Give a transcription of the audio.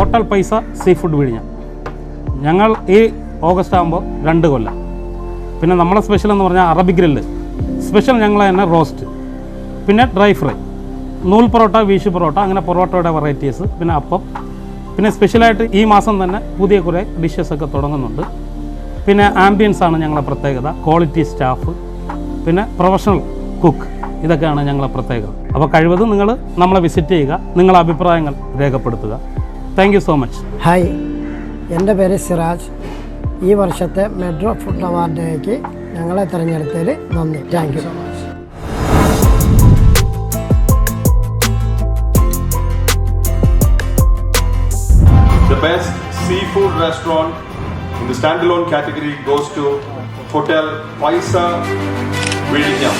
Hotel പൈസ sea food വിഴിഞ്ഞം. ഞങ്ങൾ ഈ ഓഗസ്റ്റ് ആകുമ്പോൾ 2 കൊല്ലം. പിന്നെ നമ്മളെ സ്പെഷ്യൽ എന്ന് പറഞ്ഞാൽ അറബിക് ഗ്രില്ല് സ്പെഷ്യൽ ഞങ്ങൾ തന്നെ റോസ്റ്റ്, പിന്നെ ഡ്രൈ ഫ്രൈ, നൂൽ പൊറോട്ട, വീശു പൊറോട്ട, അങ്ങനെ പൊറോട്ടയുടെ വെറൈറ്റീസ്, പിന്നെ അപ്പം. പിന്നെ സ്പെഷ്യലായിട്ട് ഈ മാസം തന്നെ പുതിയ കുറേ ഡിഷസ് ഒക്കെ തുടങ്ങുന്നുണ്ട്. പിന്നെ ആംബിയൻസ് ആണ് ഞങ്ങളെ പ്രത്യേകത, ക്വാളിറ്റി സ്റ്റാഫ്, പിന്നെ പ്രൊഫഷണൽ കുക്ക്, ഇതൊക്കെയാണ് ഞങ്ങളെ പ്രത്യേകത. അപ്പോൾ കഴിവതും നിങ്ങൾ നമ്മളെ വിസിറ്റ് ചെയ്യുക, നിങ്ങളെ അഭിപ്രായങ്ങൾ രേഖപ്പെടുത്തുക. Thank you so much. Hi, എൻ്റെ പേര് സിറാജ്. ഈ വർഷത്തെ മെട്രോ ഫുഡ് അവാർഡിലേക്ക് ഞങ്ങളെ തിരഞ്ഞെടുത്തതിൽ നന്ദി. Thank you so much. The best seafood restaurant in the standalone category goes to Hotel Paisa Viഴിഞ്ഞം.